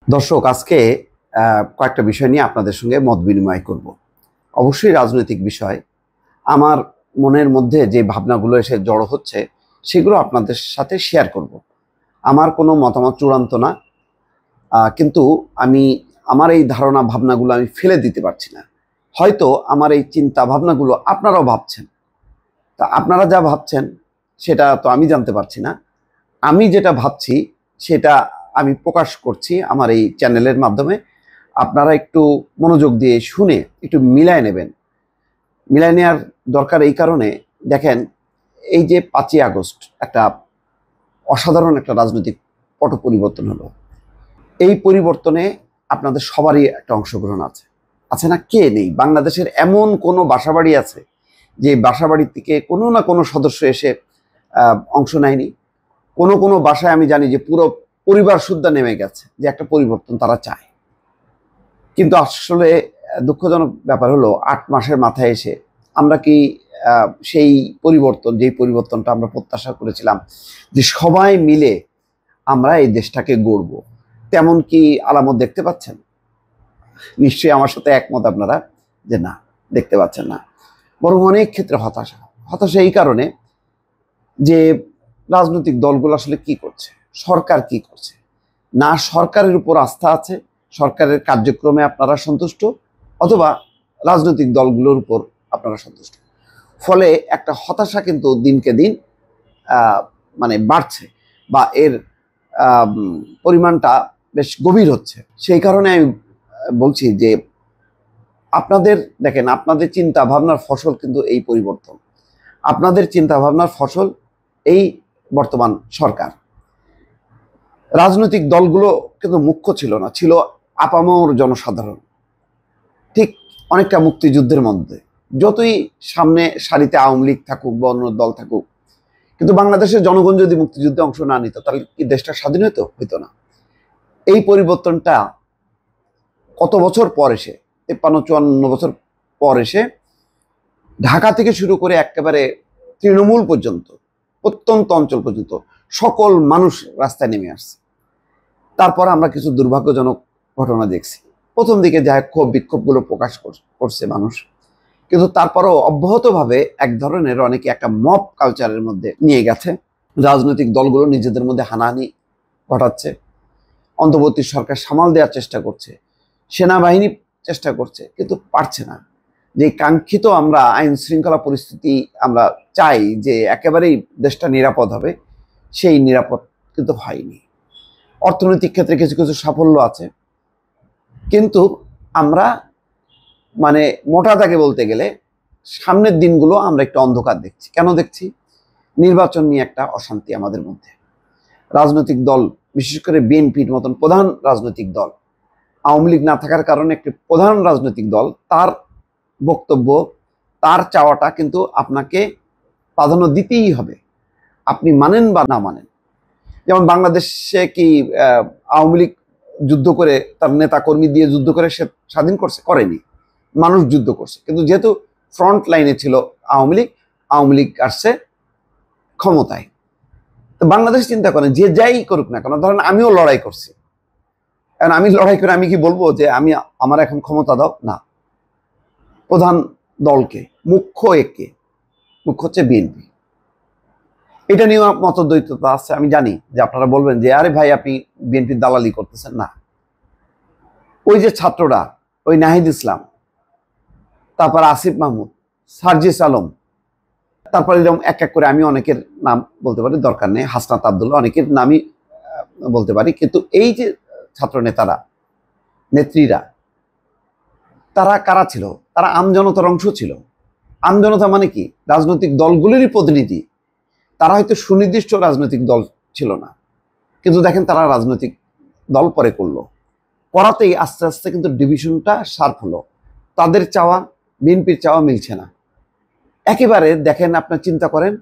দর্শক, আজকে কয়েকটা বিষয় নিয়ে আপনাদের সঙ্গে মত বিনিময় করব। অবশ্যই রাজনৈতিক বিষয়। আমার মনের মধ্যে যে ভাবনাগুলো এসে জড়ো হচ্ছে সেগুলো আপনাদের সাথে শেয়ার করব। আমার কোনো মতামত চূড়ান্ত না, কিন্তু আমি আমার এই ধারণা ভাবনাগুলো আমি ফেলে দিতে পারছি না। হয়তো আমার এই চিন্তা ভাবনাগুলো আপনারাও ভাবছেন, তা আপনারা যা ভাবছেন সেটা তো আমি জানতে পারছি না। আমি যেটা ভাবছি সেটা আমি প্রকাশ করছি আমার এই চ্যানেলের মাধ্যমে। আপনারা একটু মনোযোগ দিয়ে শুনে একটু মিলায় নেবেন। মিলায় নেওয়ার দরকার এই কারণে, দেখেন, এই যে 5ই আগস্ট একটা অসাধারণ একটা রাজনৈতিক পট পরিবর্তন হলো। এই পরিবর্তনে আপনাদের সবারই একটা অংশগ্রহণ আছে, আছে না? কে নেই? বাংলাদেশের এমন কোনো বাসাবাড়ি আছে যে বাসাবাড়ি থেকে কোনো না কোনো সদস্য এসে অংশ নেয়নি? কোনো কোনো বাসায় আমি জানি যে পুরো পরিবার সুদ্ধা নেমে গেছে, যে একটা পরিবর্তন তারা চায়। কিন্তু আসলে দুঃখজনক ব্যাপার হলো 8 মাসের মাথায় এসে আমরা কি সেই পরিবর্তন, যেই পরিবর্তনটা আমরা প্রত্যাশা করেছিলাম যে সবাই মিলে আমরা এই দেশটাকে গড়ব, তেমন কি আলামত দেখতে পাচ্ছেন? নিশ্চয়ই আমার সাথে একমত আপনারা যে না, দেখতে পাচ্ছেন না। বরং অনেক ক্ষেত্রে হতাশা। হতাশা এই কারণে যে রাজনৈতিক দলগুলো আসলে কি করছে, সরকার কি করছে না, সরকারের উপর আস্থা আছে, সরকারের কার্যক্রমে আপনারা সন্তুষ্ট, অথবা রাজনৈতিক দলগুলোর উপর আপনারা সন্তুষ্ট। ফলে একটা হতাশা কিন্তু দিনকে দিন মানে বাড়ছে, বা এর পরিমাণটা বেশ গভীর হচ্ছে। সেই কারণে আমি বলছি যে আপনাদের, দেখেন, আপনাদের চিন্তা ভাবনার ফসল কিন্তু এই পরিবর্তন, আপনাদের চিন্তা ভাবনার ফসল এই বর্তমান সরকার। রাজনৈতিক দলগুলো কিন্তু মুখ্য ছিল না, ছিল আপামর জনসাধারণ। ঠিক অনেকটা মুক্তিযুদ্ধের মধ্যে, যতই সামনে সারিতে আওয়ামী লীগ থাকুক বা অন্য দল থাকুক, কিন্তু বাংলাদেশের জনগণ যদি মুক্তিযুদ্ধে অংশ না নিত তাহলে কি দেশটা স্বাধীন হইতো না? এই পরিবর্তনটা কত বছর পর এসে, 53-54 বছর পর এসে, ঢাকা থেকে শুরু করে একেবারে তৃণমূল পর্যন্ত, প্রত্যন্ত অঞ্চল পর্যন্ত সকল মানুষ রাস্তায় নেমে আসছে। তারপর আমরা কিছু দুর্ভাগ্যজনক ঘটনা দেখছি। প্রথম দিকে যা ক্ষোভ বিক্ষোভগুলো প্রকাশ করছে মানুষ, কিন্তু তারপরও অব্যাহতভাবে এক ধরনের অনেকে একটা মব কালচারের মধ্যে নিয়ে গেছে। রাজনৈতিক দলগুলো নিজেদের মধ্যে হানাহানি ঘটাচ্ছে, অন্তর্বর্তী সরকার সামাল দেওয়ার চেষ্টা করছে, সেনাবাহিনী চেষ্টা করছে, কিন্তু পারছে না। যে কাঙ্ক্ষিত আমরা আইন শৃঙ্খলা পরিস্থিতি আমরা চাই যে একেবারেই দেশটা নিরাপদ হবে, সেই নিরাপদ কিন্তু হয়নি। অর্থনৈতিক ক্ষেত্রে কিছু কিছু সাফল্য আছে, কিন্তু আমরা মানে মোটা দাগে বলতে গেলে সামনের দিনগুলো আমরা একটু অন্ধকার দেখছি। কেন দেখছি? নির্বাচন নিয়ে একটা অশান্তি আমাদের মধ্যে। রাজনৈতিক দল, বিশেষ করে বিএনপির মতন প্রধান রাজনৈতিক দল, আওয়ামী লীগ না থাকার কারণে একটি প্রধান রাজনৈতিক দল, তার বক্তব্য, তার চাওয়াটা কিন্তু আপনাকে প্রাধান্য দিতেই হবে, আপনি মানেন বা না মানেন। যেমন বাংলাদেশে কি আওয়ামী লীগ যুদ্ধ করে, তার নেতা কর্মী দিয়ে যুদ্ধ করে সে স্বাধীন করছে? করেনি, মানুষ যুদ্ধ করছে। কিন্তু যেহেতু ফ্রন্ট লাইনে ছিল আওয়ামী লীগ আসছে ক্ষমতায়। তো বাংলাদেশ চিন্তা করেন, যে যাই করুক না কেন, ধরেন আমিও লড়াই করছি, কারণ আমি লড়াই করে আমি কি বলবো যে আমার এখন ক্ষমতা দাও? না, প্রধান দলকে, মুখ্য হচ্ছে বিএনপি। এটা নিয়ে মতদ্বৈততা আছে, আমি জানি যে আপনারা বলবেন যে আরে ভাই আপনি বিএনপির দালালি করতেছেন। না, ওই যে ছাত্ররা, ওই নাহিদ ইসলাম, তারপর আসিফ মাহমুদ, সার্জিস আলম, তারপরে এরকম এক এক করে আমি অনেকের নাম বলতে পারি, দরকার নেই, হাসনাত আব্দুল্লাহ, অনেকের নামই বলতে পারি। কিন্তু এই যে ছাত্র নেতারা, নেত্রীরা, তারা কারা ছিল? তারা আমজনতার অংশ ছিল। আমজনতা মানে কি? রাজনৈতিক দলগুলিরই প্রতিনিধি। তারা হয়তো সুনির্দিষ্ট রাজনৈতিক দল ছিল না, কিন্তু দেখেন তারা রাজনৈতিক দল পরে করলো, করাতেই আস্তে আস্তে কিন্তু ডিভিশনটা শার্প হলো। তাদের চাওয়া বিএনপির চাওয়া মিলছে না একেবারে। দেখেন, আপনার চিন্তা করেন,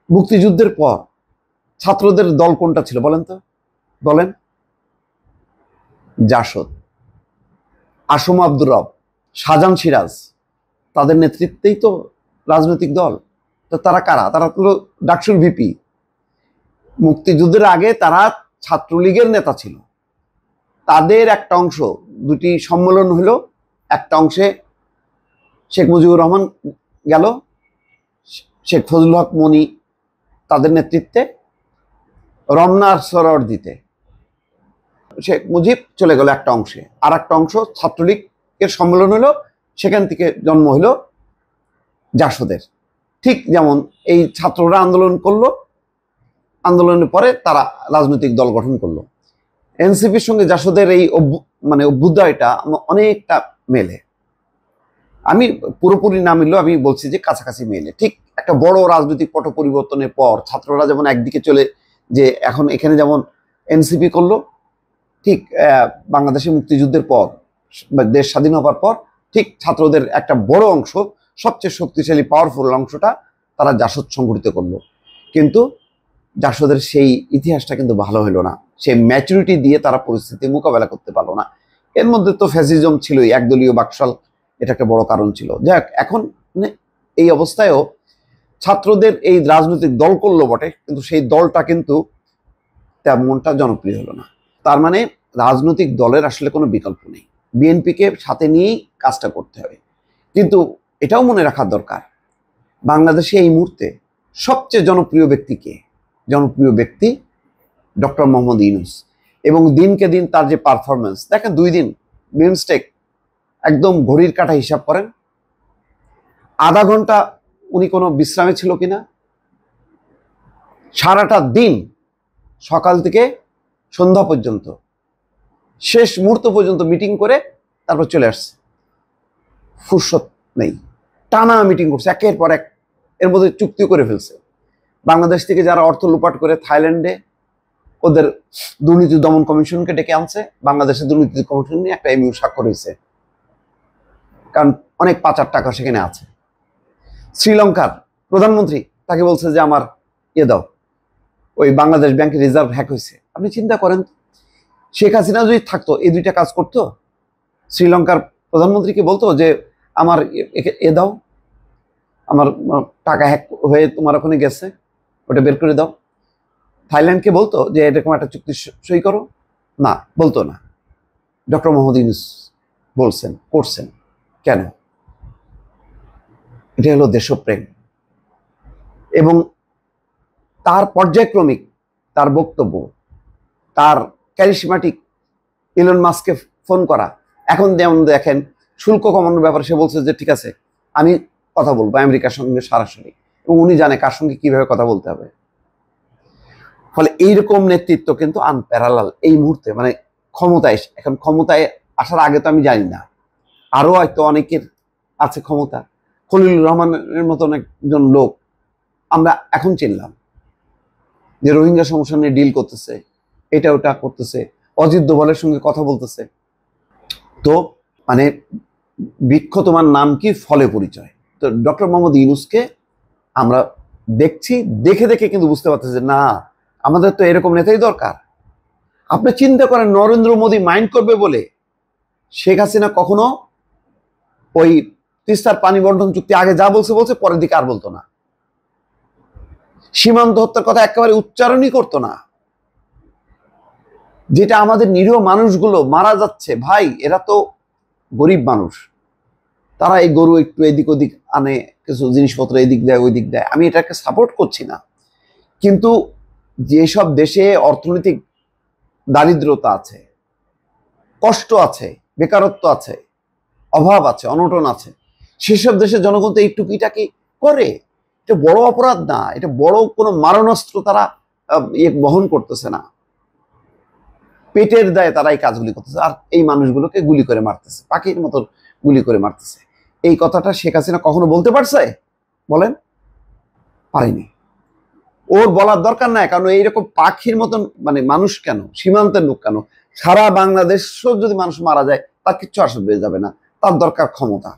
মুক্তিযুদ্ধের পর ছাত্রদের দল কোনটা ছিল বলেন তো? বলেন। জাসদ, আসম আব্দুর রব, শাহজাহান সিরাজ, তাদের নেতৃত্বেই তো রাজনৈতিক দল। তো তারা কারা? তারা তো ডাকসুর ভিপি। মুক্তিযুদ্ধের আগে তারা ছাত্রলীগের নেতা ছিল, তাদের একটা অংশ, দুটি সম্মেলন হলো, একটা অংশে শেখ মুজিবুর রহমান গেল, শেখ ফজলুল হক মনি তাদের নেতৃত্বে রমনার সরোয়ার দিতে, শেখ মুজিব চলে গেল একটা অংশে, আর একটা অংশ ছাত্রলীগের সম্মেলন হলো, সেখান থেকে জন্ম হলো জাসদের। ঠিক যেমন এই ছাত্ররা আন্দোলন করলো, আন্দোলনের পরে তারা রাজনৈতিক দল গঠন করলো। এনসিপির সঙ্গে জাসদের এই অভ্যুদয়টা অনেকটা মেলে। আমি পুরোপুরি না মিললেও আমি বলছি যে কাছাকাছি মেলে। ঠিক একটা বড় রাজনৈতিক পট পরিবর্তনের পর ছাত্ররা যেমন একদিকে চলে, যে এখন এখানে যেমন এনসিপি করলো, ঠিক বাংলাদেশের মুক্তিযুদ্ধের পর, দেশ স্বাধীন হওয়ার পর, ঠিক ছাত্রদের একটা বড় অংশ, সবচেয়ে শক্তিশালী পাওয়ারফুল অংশটা তারা জাসদ সংগঠিত করলো। কিন্তু জাসদের সেই ইতিহাসটা কিন্তু ভালো হলো না, সেই ম্যাচুরিটি দিয়ে তারা পরিস্থিতি মোকাবেলা করতে পারলো না। এর মধ্যে তো ফ্যাসিজম ছিলই, একদলীয় বাকশাল, এটা একটা বড় কারণ ছিল। যাক, এখন এই অবস্থায়ও ছাত্রদের এই রাজনৈতিক দল করলো বটে, কিন্তু সেই দলটা কিন্তু তেমনটা জনপ্রিয় হলো না। তার মানে রাজনৈতিক দলের আসলে কোনো বিকল্প নেই, বিএনপিকে সাথে নিয়েই কাজটা করতে হবে। কিন্তু এটাও মনে রাখার দরকার, বাংলাদেশে এই মুহূর্তে সবচেয়ে জনপ্রিয় ব্যক্তি কে? জনপ্রিয় ব্যক্তি ডক্টর মোহাম্মদ ইউনূস। এবং দিনকে দিন তার যে পারফরমেন্স দেখেন, 2 দিন বিমস্টেক একদম ঘড়ির কাঁটা হিসাব করেন, আধা ঘন্টা উনি কোনো বিশ্রামে ছিল কিনা? সারাটা দিন সকাল থেকে সন্ধ্যা পর্যন্ত, শেষ মুহূর্ত পর্যন্ত মিটিং করে তারপর চলে আসছে, ফুরসত নেই, টানা মিটিং করছে একের পর এক। এর মধ্যে চুক্তি করে ফেলছে, বাংলাদেশ থেকে যারা অর্থ লুপাট করে থাইল্যান্ডে ওদের দুর্নীতি দমন কমিশনকে ডেকে আনছে, বাংলাদেশের দুর্নীতি কমিশন নিয়ে একটা এমইউ স্বাক্ষর হয়েছে, কারণ অনেক পাচার টাকা সেখানে আছে। শ্রীলঙ্কার প্রধানমন্ত্রী তাকে বলছে যে আমার দাও, ওই বাংলাদেশ ব্যাংকের রিজার্ভ হ্যাক হয়েছে। আপনি চিন্তা করেন, শেখ হাসিনা যদি থাকতো এই দুইটা কাজ করতো, শ্রীলঙ্কার প্রধানমন্ত্রীকে বলতো যে আমার দাও, আমার টাকা হ্যাক হয়ে তোমার ওখানে গেছে, ওটা বের করে দাও। থাইল্যান্ডকে বলতো যে এরকম একটা চুক্তি সই করো, না, বলতো না। ডক্টর মোহাম্মদ ইউনূস বলছেন, করছেন। কেন? এটা হলো দেশপ্রেম। এবং তার পর্যায়ক্রমিক তার বক্তব্য, তার ক্যারিসমাটিক ইলন মাস্ককে ফোন করা, এখন যেমন দেখেন শুল্ক কমানোর ব্যাপারে সে বলছে যে ঠিক আছে আমি কথা বলবো আমেরিকার সঙ্গে সরাসরি, এবং উনি জানে কার সঙ্গে কিভাবে কথা বলতে হবে। ফলে এইরকম নেতৃত্ব কিন্তু আনপ্যারালাল এই মুহূর্তে, মানে ক্ষমতায়, এখন ক্ষমতায় আসার আগে তো আমি জানি না, আরো হয়তো অনেকের আছে ক্ষমতা। খলিলুর রহমানের মতন একজন লোক আমরা এখন চিনলাম, যে রোহিঙ্গা সমস্যা নিয়ে ডিল করতেছে, এটা ওটা করতেছে, অজিত দোভালের সঙ্গে কথা বলতেছে। তো মানে বৃক্ষ তোমার নাম কি, ফলে পরিচয়। তো ডক্টর মোহাম্মদ ইউনূসকে আমরা দেখছি, দেখে দেখে কিন্তু বুঝতে পারতেছি যে না, আমাদের তো এরকম নেতাই দরকার। আপনি চিন্তা করেন, নরেন্দ্র মোদী মাইন্ড করবে বলে শেখ হাসিনা কখনো ওই তিস্তার পানি বন্টন চুক্তি আগে যা বলছে পরের দিকে আর বলতো না, সীমান্ত হত্যার কথা একেবারে উচ্চারণই করতো না। যেটা আমাদের নিরীহ মানুষগুলো মারা যাচ্ছে, ভাই এরা তো গরিব মানুষ, তারা এই গরু একটু এদিক ওদিক আনে, কিছু জিনিসপত্র এদিক দেয় ওই দিক দেয়, আমি এটাকে সাপোর্ট করছি না। কিন্তু যেসব দেশে অর্থনৈতিক দারিদ্রতা আছে, কষ্ট আছে, বেকারত্ব আছে, অভাব আছে, অনটন আছে, সেসব দেশের জনগণ তো এই টুকিটাকি করে। এটা বড় অপরাধ না, এটা বড় কোনো মারণাস্ত্র তারা বহন করতেছে না, পেটের দায়ে তারা এই কাজগুলি করতেছে, আর এই মানুষগুলোকে গুলি করে মারতেছে, পাখির মতো গুলি করে মারতেছে। এই কথাটা শেখ হাসিনা কখনো বলতে পারছে? বলেন, পারেনি। ওর বলার দরকার নাই, কারণ এইরকম পাখির মতন মানে মানুষ কেন, সীমান্তের লোক কেন, সারা বাংলাদেশ যদি মানুষ মারা যায় তার কিচ্ছু আসবে যাবে না, তার দরকার ক্ষমতা।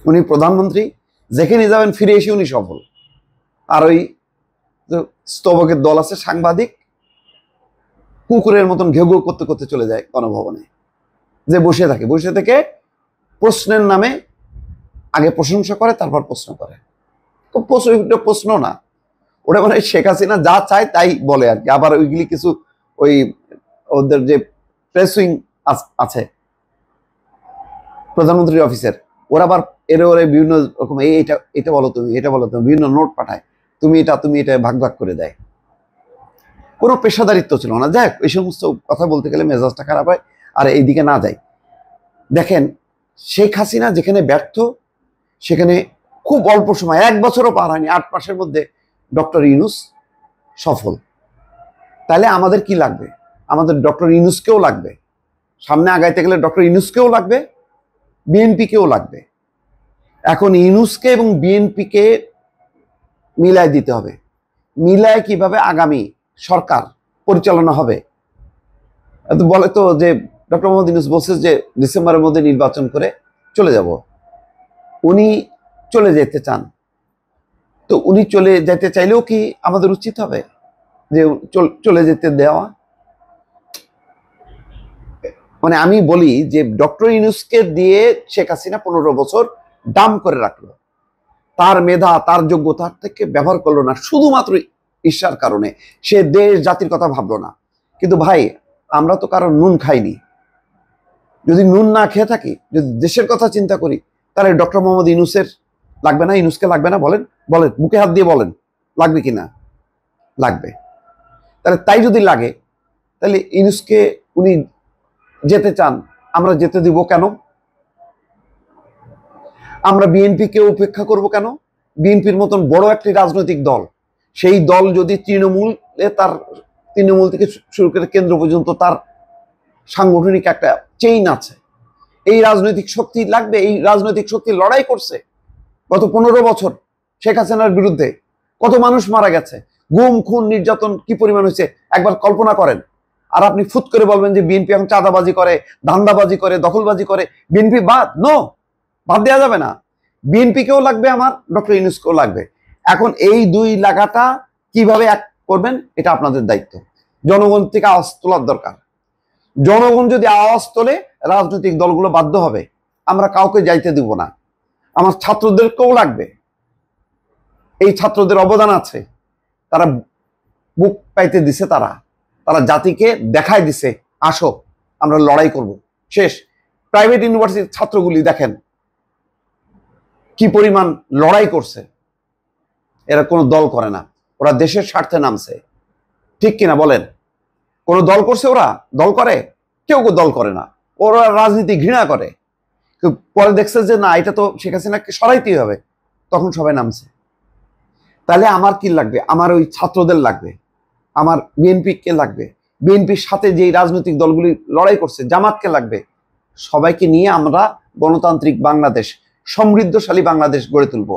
উনি প্রধানমন্ত্রী, যেখানে যাবেন ফিরে এসে উনি সফল। আর ওই স্তবকের দল আছে সাংবাদিক, কুকুরের মতন ঘেউ ঘেউ করতে করতে চলে যায় গণভবনে, যে বসে থাকে, বসে থেকে প্রশ্নের নামে আগে প্রশংসা করে তারপর প্রশ্ন করে। প্রশ্ন না, ওটা মানে শেখ হাসিনা যা চায় তাই বলে আর কি। আবার ওইগুলি কিছু ওই ওদের যে প্রেস উইং আছে প্রধানমন্ত্রীর অফিসের, ওরা আবার ওরে বিভিন্ন রকম এটা এটা বলো তুমি, এটা বলো তুমি, বিভিন্ন নোট পাঠায়, তুমি এটা ভাগ ভাগ করে দেয়। কোনো পেশাদারিত্ব ছিল না। যাই হোক, এই সমস্ত কথা বলতে গেলে মেজাজটা খারাপ হয়, আর এইদিকে না যাই। দেখেন, শেখ হাসিনা যেখানে ব্যর্থ, সেখানে খুব অল্প সময়, 1 বছরও পার হয়নি, 8 মাসের মধ্যে ডক্টর ইউনূস সফল। তাহলে আমাদের কি লাগবে? আমাদের ডক্টর ইউনূসকেও লাগবে। সামনে আগাইতে গেলে ডক্টর ইউনূসকেও লাগবে, বিএনপিকেও লাগবে। এখন ইউনূসকে এবং বিএনপিকে মিলায় দিতে হবে। মিলায় কিভাবে আগামী সরকার পরিচালনা হবে? বলে তো যে ডক্টর মোহাম্মদ ইউনূস বলছে যে ডিসেম্বরের মধ্যে নির্বাচন করে চলে যাব। উনি চলে যেতে চান, তো উনি চলে যেতে চাইলেও কি আমাদের উচিত হবে যে চলে যেতে দেওয়া? মানে আমি বলি যে ডক্টর ইউনূসকে দিয়ে শেখ হাসিনা 15 বছর দাম করে রাখলো, তার মেধা তার যোগ্যতার থেকে ব্যবহার করলো না, শুধুমাত্র ঈর্ষার কারণে। সে দেশ জাতির কথা ভাবলো না। কিন্তু ভাই, আমরা তো কারো নুন খাইনি। যদি নুন না খেয়ে থাকি, যদি দেশের কথা চিন্তা করি, তাহলে ডক্টর মোহাম্মদ ইউনূসের লাগবে না? ইউনূসকে লাগবে না? বলেন বলেন, বুকে হাত দিয়ে বলেন, লাগবে কিনা? লাগবে। তাহলে তাই যদি লাগে, তাহলে ইউনূসকে উনি যেতে চান, আমরা যেতে দিব কেন? আমরা বিএনপিকে উপেক্ষা করব কেন? বিএনপির মতন বড় একটি রাজনৈতিক দল, সেই দল যদি তৃণমূল থেকে শুরু করে কেন্দ্র পর্যন্ত তার সাংগঠনিক একটা চেইন আছে, এই রাজনৈতিক শক্তি লাগবে। এই রাজনৈতিক শক্তি লড়াই করছে গত 15 বছর শেখ হাসিনার বিরুদ্ধে। কত মানুষ মারা গেছে, গুম খুন নির্যাতন কি পরিমাণ হয়েছে একবার কল্পনা করেন। আর আপনি ফুট করে বলবেন যে বিএনপি এখন চাঁদাবাজি করে, ধান্দাবাজি করে, দখলবাজি করে, বিএনপি বাদ? নো, বাদ দেওয়া যাবে না। বিএনপিকেও লাগবে আমার, ডক্টর ইউনূসকেও লাগবে। এখন এই দুই লাগাটা কিভাবে এক করবেন, এটা আপনাদের দায়িত্ব। জনগণ থেকে আওয়াজ তোলার দরকার। জনগণ যদি আওয়াজ তোলে, রাজনৈতিক দলগুলো বাধ্য হবে। আমরা কাউকে যাইতে দিব না। আমার ছাত্রদেরকেও লাগবে। এই ছাত্রদের অবদান আছে, তারা বুক পাইতে দিছে, তারা জাতিকে দেখায় দিছে, আসো আমরা লড়াই করব। শেষ। প্রাইভেট ইউনিভার্সিটির ছাত্রগুলি দেখেন কি পরিমাণ লড়াই করছে। এরা কোনো দল করে না, ওরা দেশের স্বার্থে নামছে। ঠিক কিনা বলেন? কোনো দল করছে? ওরা দল করে? কেউ দল করে না। ওরা রাজনীতি ঘৃণা করে। পরে দেখছে যে না, এটা তো শেখ হাসিনাকে সরাইতেই হবে, তখন সবাই নামছে। তাহলে আমার কি লাগবে? আমার ওই ছাত্রদের লাগবে, আমার বিএনপিকে লাগবে, বিএনপির সাথে যে রাজনৈতিক দলগুলি লড়াই করছে, জামাতকে লাগবে। সবাইকে নিয়ে আমরা গণতান্ত্রিক বাংলাদেশ, সমৃদ্ধশালী বাংলাদেশ গড়ে তুলব।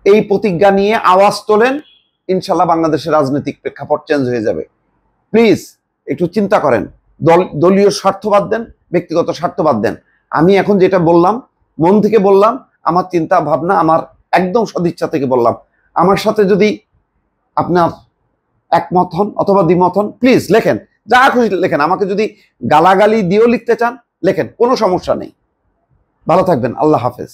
এই প্রতিজ্ঞা নিয়ে আওয়াজ তোলেন, ইনশাল্লাহ বাংলাদেশের রাজনৈতিক প্রেক্ষাপট চেঞ্জ হয়ে যাবে। প্লিজ একটু চিন্তা করেন। দলীয় স্বার্থ বাদ দেন, ব্যক্তিগত স্বার্থ বাদ দেন। আমি এখন যেটা বললাম, মন থেকে বললাম, আমার চিন্তা ভাবনা, আমার একদম সদিচ্ছা থেকে বললাম। আমার সাথে যদি আপনার একমত হন অথবা দ্বিমত হন, প্লিজ লেখেন, যা খুশি লেখেন। আমাকে যদি গালাগালি দিয়েও লিখতে চান লেখেন, কোনো সমস্যা নেই। ভালো থাকবেন। আল্লাহ হাফেজ।